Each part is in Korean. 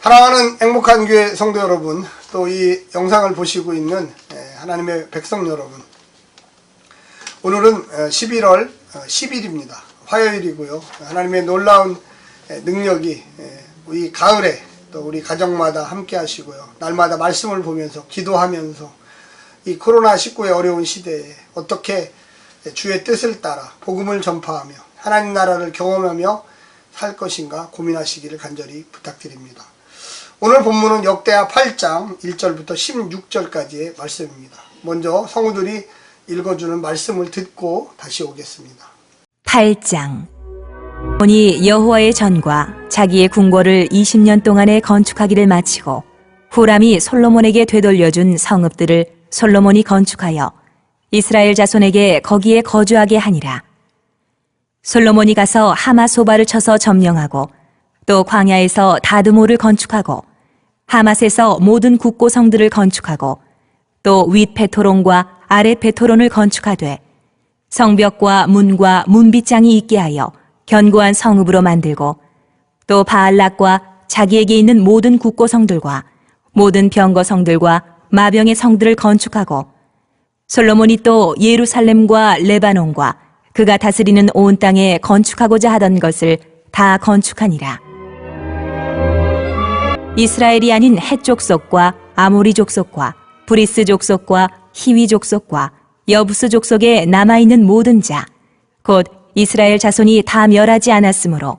사랑하는 행복한 교회 성도 여러분, 또 이 영상을 보시고 있는 하나님의 백성 여러분, 오늘은 11월 10일입니다. 화요일이고요. 하나님의 놀라운 능력이 이 가을에 또 우리 가정마다 함께 하시고요. 날마다 말씀을 보면서 기도하면서 이 코로나19의 어려운 시대에 어떻게 주의 뜻을 따라 복음을 전파하며 하나님 나라를 경험하며 살 것인가 고민하시기를 간절히 부탁드립니다. 오늘 본문은 역대하 8장 1절부터 16절까지의 말씀입니다. 먼저 성우들이 읽어주는 말씀을 듣고 다시 오겠습니다. 8장. 솔로몬이 여호와의 전과 자기의 궁궐을 20년 동안에 건축하기를 마치고 후람이 솔로몬에게 되돌려준 성읍들을 솔로몬이 건축하여 이스라엘 자손에게 거기에 거주하게 하니라. 솔로몬이 가서 하마소바를 쳐서 점령하고 또 광야에서 다드모를 건축하고 하맛에서 모든 국고성들을 건축하고 또 윗 베토론과 아래 베토론을 건축하되 성벽과 문과 문빗장이 있게 하여 견고한 성읍으로 만들고 또 바알락과 자기에게 있는 모든 국고성들과 모든 병거성들과 마병의 성들을 건축하고 솔로몬이 또 예루살렘과 레바논과 그가 다스리는 온 땅에 건축하고자 하던 것을 다 건축하니라. 이스라엘이 아닌 헷 족속과 아모리 족속과 브리스 족속과 히위 족속과 여부스 족속에 남아있는 모든 자, 곧 이스라엘 자손이 다 멸하지 않았으므로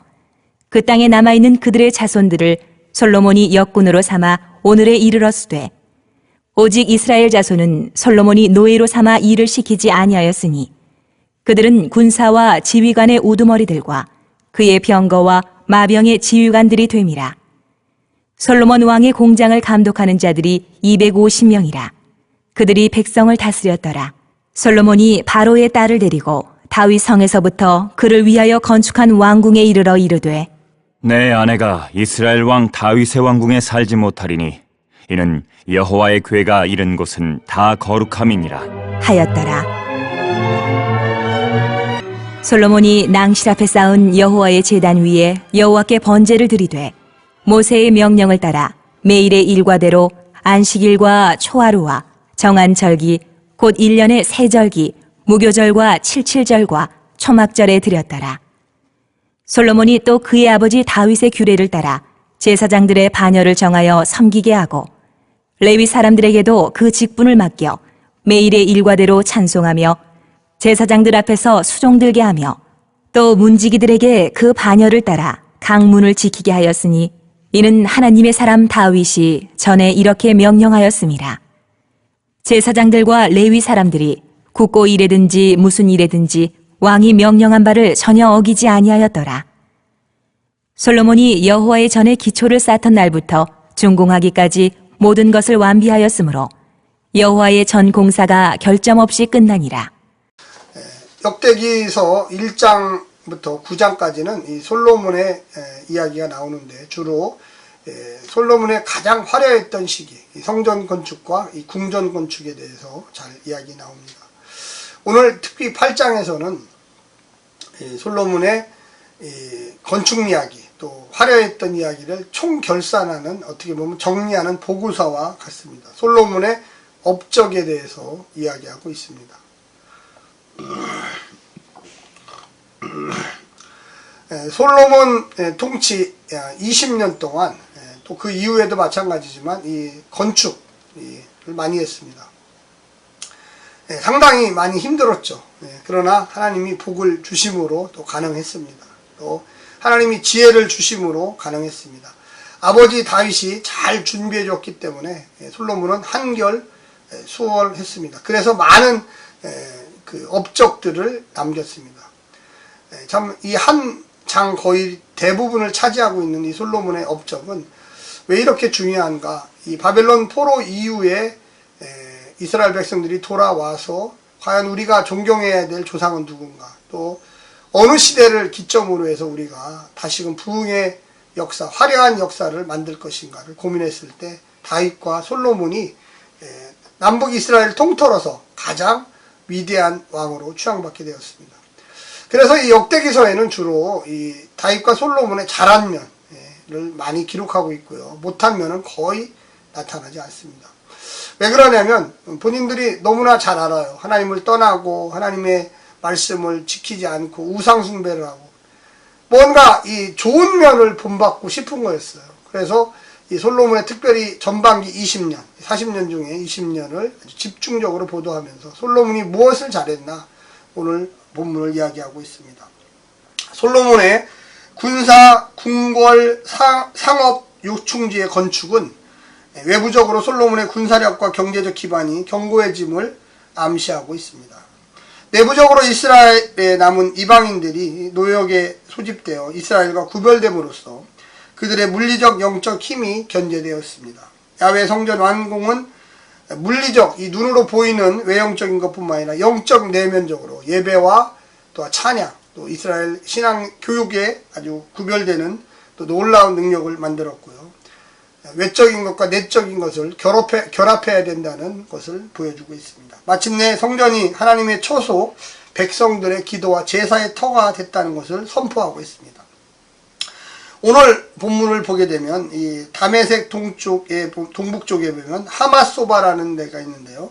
그 땅에 남아있는 그들의 자손들을 솔로몬이 역군으로 삼아 오늘에 이르렀으되 오직 이스라엘 자손은 솔로몬이 노예로 삼아 일을 시키지 아니하였으니 그들은 군사와 지휘관의 우두머리들과 그의 병거와 마병의 지휘관들이 됨이라. 솔로몬 왕의 공장을 감독하는 자들이 250명이라. 그들이 백성을 다스렸더라. 솔로몬이 바로의 딸을 데리고 다윗 성에서부터 그를 위하여 건축한 왕궁에 이르러 이르되 내 아내가 이스라엘 왕 다윗의 왕궁에 살지 못하리니 이는 여호와의 궤가 이른 곳은 다 거룩함이니라 하였더라. 솔로몬이 낭실 앞에 쌓은 여호와의 제단 위에 여호와께 번제를 드리되 모세의 명령을 따라 매일의 일과대로 안식일과 초하루와 정한 절기 곧 1년의 세 절기 무교절과 칠칠절과 초막절에 드렸더라. 솔로몬이 또 그의 아버지 다윗의 규례를 따라 제사장들의 반열을 정하여 섬기게 하고 레위 사람들에게도 그 직분을 맡겨 매일의 일과대로 찬송하며 제사장들 앞에서 수종들게 하며 또 문지기들에게 그 반열을 따라 강문을 지키게 하였으니 이는 하나님의 사람 다윗이 전에 이렇게 명령하였음이라. 제사장들과 레위 사람들이 국고 일에든지 무슨 일에든지 왕이 명령한 바를 전혀 어기지 아니하였더라. 솔로몬이 여호와의 전에 기초를 쌓던 날부터 준공하기까지 모든 것을 완비하였으므로 여호와의 전 공사가 결점 없이 끝나니라. 역대기서 1장부터 9장까지는 이 솔로몬의 이야기가 나오는데 주로 솔로몬의 가장 화려했던 시기, 성전 건축과 이 궁전 건축에 대해서 잘 이야기 나옵니다. 오늘 특히 8장에서는 솔로몬의 건축 이야기, 또 화려했던 이야기를 총결산하는 어떻게 보면 정리하는 보고서와 같습니다. 솔로몬의 업적에 대해서 이야기하고 있습니다. 솔로몬 통치 20년 동안 또 그 이후에도 마찬가지지만 이 건축을 많이 했습니다. 상당히 많이 힘들었죠. 그러나 하나님이 복을 주심으로 또 가능했습니다. 또 하나님이 지혜를 주심으로 가능했습니다. 아버지 다윗이 잘 준비해 줬기 때문에 솔로몬은 한결 수월했습니다. 그래서 많은 그 업적들을 남겼습니다. 참 이 한 장 거의 대부분을 차지하고 있는 이 솔로몬의 업적은 왜 이렇게 중요한가? 이 바벨론 포로 이후에 이스라엘 백성들이 돌아와서 과연 우리가 존경해야 될 조상은 누군가? 또 어느 시대를 기점으로 해서 우리가 다시금 부흥의 역사, 화려한 역사를 만들 것인가를 고민했을 때 다윗과 솔로몬이 남북 이스라엘을 통틀어서 가장 위대한 왕으로 추앙받게 되었습니다. 그래서 이 역대기서에는 주로 이 다윗과 솔로몬의 잘한 면을 많이 기록하고 있고요. 못한 면은 거의 나타나지 않습니다. 왜 그러냐면 본인들이 너무나 잘 알아요. 하나님을 떠나고 하나님의 말씀을 지키지 않고 우상 숭배를 하고 뭔가 이 좋은 면을 본받고 싶은 거였어요. 그래서 이 솔로몬의 특별히 전반기 20년, 40년 중에 20년을 집중적으로 보도하면서 솔로몬이 무엇을 잘했나 오늘 본문을 이야기하고 있습니다. 솔로몬의 군사, 궁궐, 상업, 요충지의 건축은 외부적으로 솔로몬의 군사력과 경제적 기반이 견고해짐을 암시하고 있습니다. 내부적으로 이스라엘에 남은 이방인들이 노역에 소집되어 이스라엘과 구별됨으로써 그들의 물리적 영적 힘이 견제되었습니다. 야훼 성전 완공은 물리적 이 눈으로 보이는 외형적인 것뿐만 아니라 영적 내면적으로 예배와 또 찬양 또 이스라엘 신앙 교육에 아주 구별되는 또 놀라운 능력을 만들었고요. 외적인 것과 내적인 것을 결합해야 된다는 것을 보여주고 있습니다. 마침내 성전이 하나님의 처소, 백성들의 기도와 제사의 터가 됐다는 것을 선포하고 있습니다. 오늘 본문을 보게 되면 이 다메섹 동북 쪽에 보면 하맛소바라는 데가 있는데요.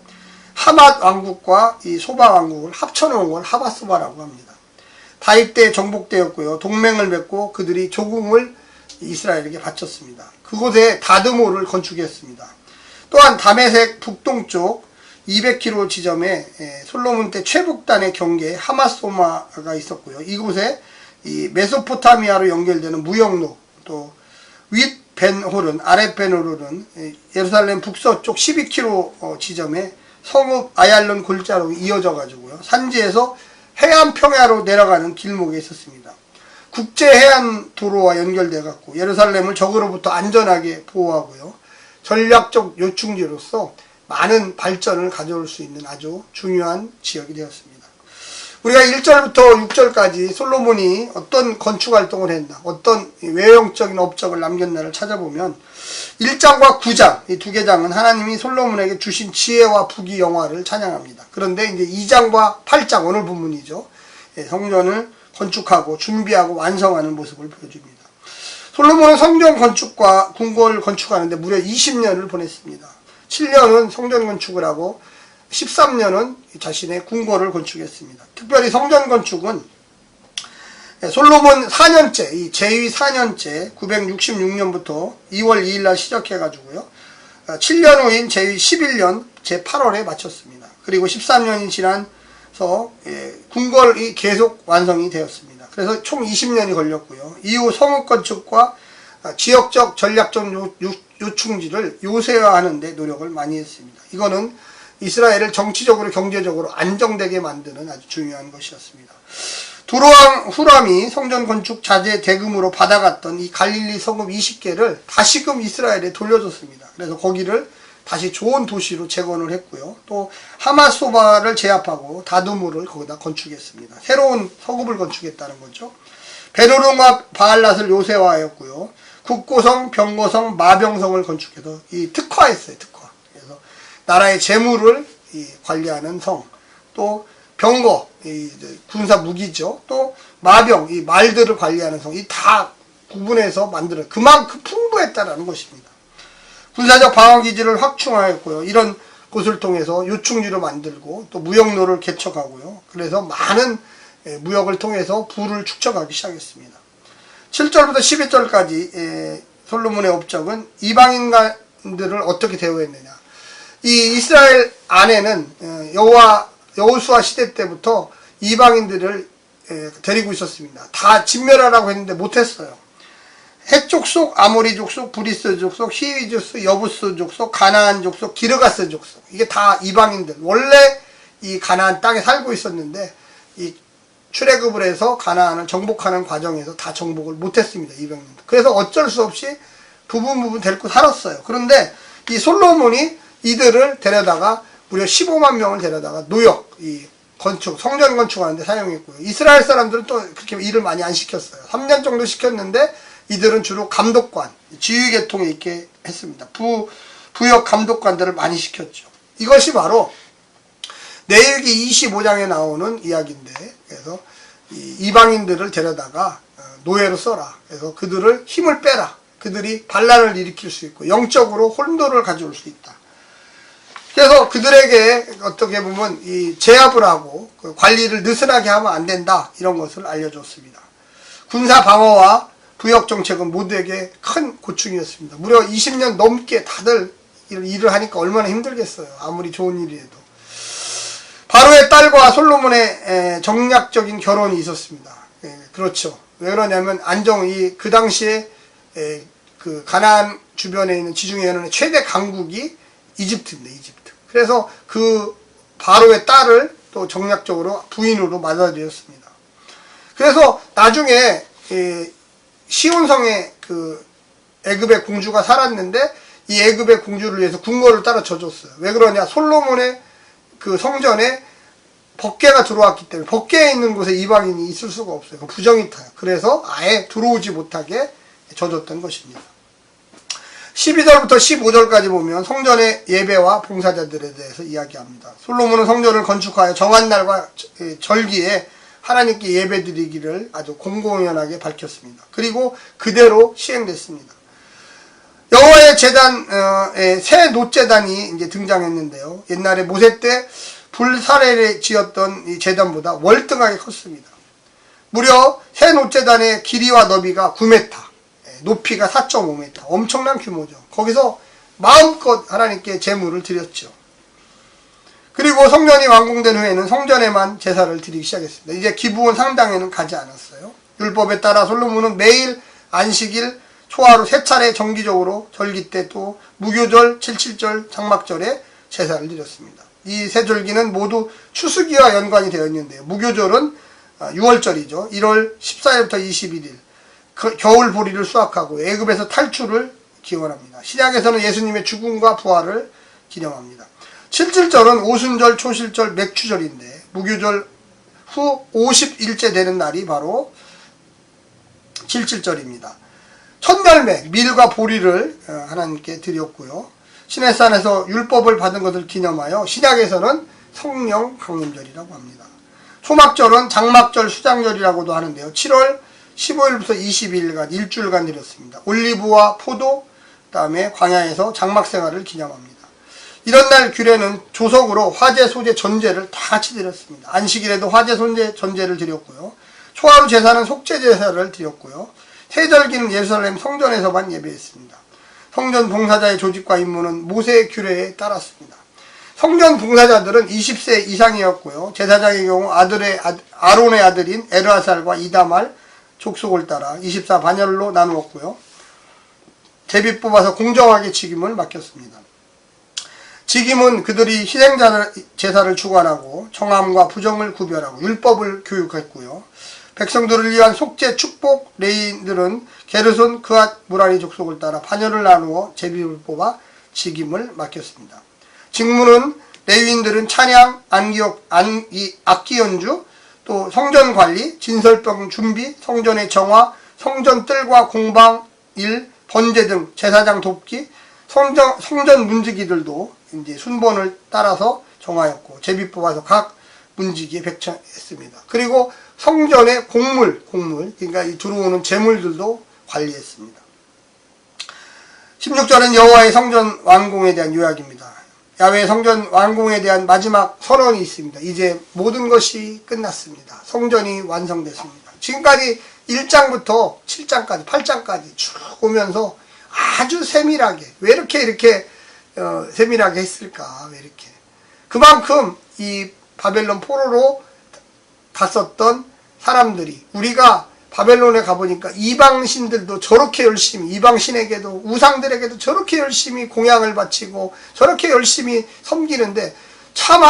하맛 왕국과 이 소바 왕국을 합쳐놓은 걸 하맛소바라고 합니다. 다윗 때 정복되었고요. 동맹을 맺고 그들이 조공을 이스라엘에게 바쳤습니다. 그곳에 다드모를 건축했습니다. 또한 다메섹 북동쪽 200km 지점에 솔로몬 때 최북단의 경계에 하맛소마가 있었고요. 이곳에 이 메소포타미아로 연결되는 무역로 또 윗 벤호른, 아랫 벤호른은 예루살렘 북서쪽 12km 지점에 성읍 아얄론 골짜로 이어져 가지고요. 산지에서 해안 평야로 내려가는 길목에 있었습니다. 국제 해안 도로와 연결돼 갖고 예루살렘을 적으로부터 안전하게 보호하고요. 전략적 요충지로서 많은 발전을 가져올 수 있는 아주 중요한 지역이 되었습니다. 우리가 1절부터 6절까지 솔로몬이 어떤 건축 활동을 했나, 어떤 외형적인 업적을 남겼나를 찾아보면 1장과 9장, 이 두 개 장은 하나님이 솔로몬에게 주신 지혜와 부귀 영화를 찬양합니다. 그런데 이제 2장과 8장, 오늘 본문이죠. 성전을 건축하고 준비하고 완성하는 모습을 보여줍니다. 솔로몬은 성전 건축과 궁궐 건축하는데 무려 20년을 보냈습니다. 7년은 성전 건축을 하고 13년은 자신의 궁궐을 건축했습니다. 특별히 성전 건축은 솔로몬 4년째, 이 제2 4년째 966년부터 2월 2일 날 시작해가지고요. 7년 후인 제2 11년 제8월에 마쳤습니다. 그리고 13년이 지나서 궁궐이 계속 완성이 되었습니다. 그래서 총 20년이 걸렸고요. 이후 성읍 건축과 지역적 전략적 요충지를 요새화하는 데 노력을 많이 했습니다. 이거는 이스라엘을 정치적으로 경제적으로 안정되게 만드는 아주 중요한 것이었습니다. 두로왕 후람이 성전 건축 자재 대금으로 받아갔던 이 갈릴리 성읍 20개를 다시금 이스라엘에 돌려줬습니다. 그래서 거기를 다시 좋은 도시로 재건을 했고요. 또 하맛소바를 제압하고 다두무를 거기다 건축했습니다. 새로운 성읍을 건축했다는 거죠. 베르릉과 바알랏을 요새화하였고요. 국고성, 병고성, 마병성을 건축해서 이 특화했어요. 특화. 그래서 나라의 재물을 관리하는 성, 또 병거, 군사 무기죠. 또 마병, 이 말들을 관리하는 성, 이 다 구분해서 만들어 그만큼 풍부했다라는 것입니다. 군사적 방어기지를 확충하였고요. 이런 곳을 통해서 요충지로 만들고 또 무역로를 개척하고요. 그래서 많은 무역을 통해서 부를 축적하기 시작했습니다. 7절부터 12절까지 솔로몬의 업적은 이방인들을 어떻게 대우했느냐. 이 이스라엘 안에는 여호수아 시대 때부터 이방인들을 데리고 있었습니다. 다 진멸하라고 했는데 못했어요. 헷 족속, 아모리 족속, 브리스 족속, 히위 족속, 여부스 족속, 가나안 족속, 기르가스 족속, 이게 다 이방인들. 원래 이 가나안 땅에 살고 있었는데 이 출애굽을 해서 가나안을 정복하는 과정에서 다 정복을 못했습니다. 이방인들. 그래서 어쩔 수 없이 부분 데리고 살았어요. 그런데 이 솔로몬이 이들을 데려다가 무려 15만 명을 데려다가 노역, 이 건축, 성전 건축하는데 사용했고요. 이스라엘 사람들은 또 그렇게 일을 많이 안 시켰어요. 3년 정도 시켰는데 이들은 주로 감독관, 지휘계통에 있게 했습니다. 부역 감독관들을 많이 시켰죠. 이것이 바로 레위기 25장에 나오는 이야기인데, 그래서 이방인들을 데려다가 노예로 써라. 그래서 그들을 힘을 빼라. 그들이 반란을 일으킬 수 있고 영적으로 혼돈을 가져올 수 있다. 그래서 그들에게 어떻게 보면 이 제압을 하고 그 관리를 느슨하게 하면 안 된다, 이런 것을 알려줬습니다. 군사 방어와 부역 정책은 모두에게 큰 고충이었습니다. 무려 20년 넘게 다들 일을 하니까 얼마나 힘들겠어요. 아무리 좋은 일이라도. 바로의 딸과 솔로몬의 정략적인 결혼이 있었습니다. 그렇죠. 왜 그러냐면 그 당시에 그 가나안 주변에 있는 지중해 연안의 최대 강국이 이집트인데, 이집트. 그래서 그 바로의 딸을 또 정략적으로 부인으로 맞아들였습니다. 그래서 나중에 시온성에 그 애굽의 공주가 살았는데, 이 애굽의 공주를 위해서 궁궐을 따라 져줬어요. 왜 그러냐? 솔로몬의 그 성전에 법궤가 들어왔기 때문에, 법궤에 있는 곳에 이방인이 있을 수가 없어요. 부정이 타요. 그래서 아예 들어오지 못하게 져줬던 것입니다. 12절부터 15절까지 보면 성전의 예배와 봉사자들에 대해서 이야기합니다. 솔로몬은 성전을 건축하여 정한 날과 절기에 하나님께 예배드리기를 아주 공공연하게 밝혔습니다. 그리고 그대로 시행됐습니다. 여호와의 제단에 새 놋제단이 이제 등장했는데요. 옛날에 모세 때 불사례에 지었던 이 제단보다 월등하게 컸습니다. 무려 새 놋제단의 길이와 너비가 9m, 높이가 4.5m, 엄청난 규모죠. 거기서 마음껏 하나님께 제물을 드렸죠. 그리고 성전이 완공된 후에는 성전에만 제사를 드리기 시작했습니다. 이제 기브온 상당에는 가지 않았어요. 율법에 따라 솔로몬은 매일 안식일, 초하루 3차례 정기적으로 절기 때 또 무교절, 77절, 장막절에 제사를 드렸습니다. 이 세 절기는 모두 추수기와 연관이 되어 있는데요. 무교절은 6월절이죠. 1월 14일부터 21일. 겨울 보리를 수확하고 애굽에서 탈출을 기원합니다. 신약에서는 예수님의 죽음과 부활을 기념합니다. 77절은 오순절, 초실절, 맥추절인데 무교절 후 50일째 되는 날이 바로 77절입니다. 첫열매, 밀과 보리를 하나님께 드렸고요. 시내산에서 율법을 받은 것을 기념하여 신약에서는 성령 강림절이라고 합니다. 초막절은 장막절, 수장절이라고도 하는데요. 7월 15일부터 22일간 일주일간 드렸습니다. 올리브와 포도, 그 다음에 광야에서 장막생활을 기념합니다. 이런 날 규례는 조석으로 화제, 소제, 전제를 다 같이 드렸습니다. 안식일에도 화제, 소제, 전제를 드렸고요. 초하루 제사는 속죄 제사를 드렸고요. 세절기는 예루살렘 성전에서만 예배했습니다. 성전 봉사자의 조직과 임무는 모세의 규례에 따랐습니다. 성전 봉사자들은 20세 이상이었고요. 제사장의 경우 아론의 아들인 엘르아살과 이다말 족속을 따라 24반열로 나누었고요. 제비 뽑아서 공정하게 직임을 맡겼습니다. 직임은 그들이 희생자 제사를 주관하고 청함과 부정을 구별하고 율법을 교육했고요. 백성들을 위한 속죄, 축복, 레위인들은 게르손, 그앗, 무라리 족속을 따라 반열을 나누어 제비를 뽑아 직임을 맡겼습니다. 직무는 레위인들은 찬양, 악기 연주, 또 성전 관리, 진설병 준비, 성전의 정화, 성전 뜰과 공방 일, 번제 등 제사장 돕기, 성전 문지기들도 이제 순번을 따라서 정하였고 제비 뽑아서 각 문지기에 배치했습니다. 그리고 성전의 곡물, 그러니까 이 들어오는 제물들도 관리했습니다. 16절은 여호와의 성전 완공에 대한 요약입니다. 야훼의 성전 완공에 대한 마지막 선언이 있습니다. 이제 모든 것이 끝났습니다. 성전이 완성됐습니다. 지금까지 1장부터 7장까지, 8장까지 쭉 오면서 아주 세밀하게, 왜 이렇게 세밀하게 했을까, 왜 이렇게. 그만큼 이 바벨론 포로로 갔었던 사람들이, 우리가 바벨론에 가보니까 이방신들도 저렇게 열심히, 이방신에게도 우상들에게도 저렇게 열심히 공양을 바치고 저렇게 열심히 섬기는데 참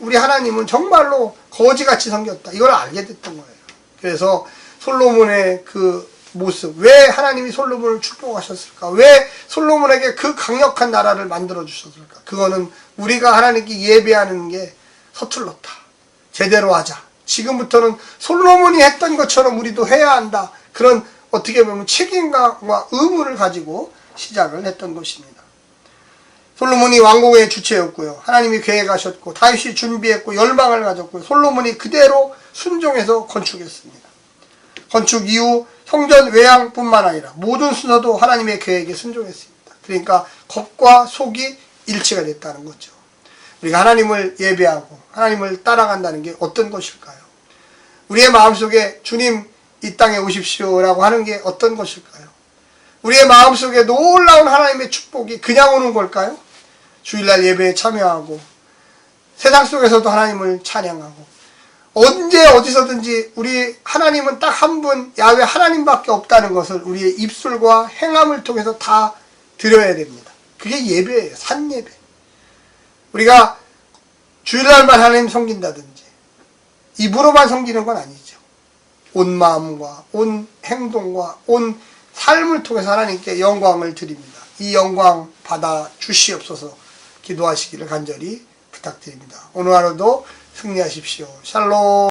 우리 하나님은 정말로 거지같이 섬겼다, 이걸 알게 됐던 거예요. 그래서 솔로몬의 그 모습, 왜 하나님이 솔로몬을 축복하셨을까, 왜 솔로몬에게 그 강력한 나라를 만들어 주셨을까, 그거는 우리가 하나님께 예배하는 게 서툴렀다, 제대로 하자, 지금부터는 솔로몬이 했던 것처럼 우리도 해야 한다, 그런 어떻게 보면 책임감과 의무를 가지고 시작을 했던 것입니다. 솔로몬이 왕궁의 주체였고요. 하나님이 계획하셨고 다윗이 준비했고 열망을 가졌고요. 솔로몬이 그대로 순종해서 건축했습니다. 건축 이후 성전 외양뿐만 아니라 모든 순서도 하나님의 계획에 순종했습니다. 그러니까 겉과 속이 일치가 됐다는 거죠. 우리가 하나님을 예배하고 하나님을 따라간다는 게 어떤 것일까요? 우리의 마음속에 주님 이 땅에 오십시오라고 하는 게 어떤 것일까요? 우리의 마음속에 놀라운 하나님의 축복이 그냥 오는 걸까요? 주일날 예배에 참여하고 세상 속에서도 하나님을 찬양하고 언제 어디서든지 우리 하나님은 딱 한 분 야훼 하나님밖에 없다는 것을 우리의 입술과 행함을 통해서 다 드려야 됩니다. 그게 예배예요. 산예배. 우리가 주일날만 하나님 섬긴다든지 입으로만 섬기는 건 아니죠. 온 마음과 온 행동과 온 삶을 통해서 하나님께 영광을 드립니다. 이 영광 받아 주시옵소서 기도하시기를 간절히 부탁드립니다. 오늘 하루도 승리하십시오. 샬롬.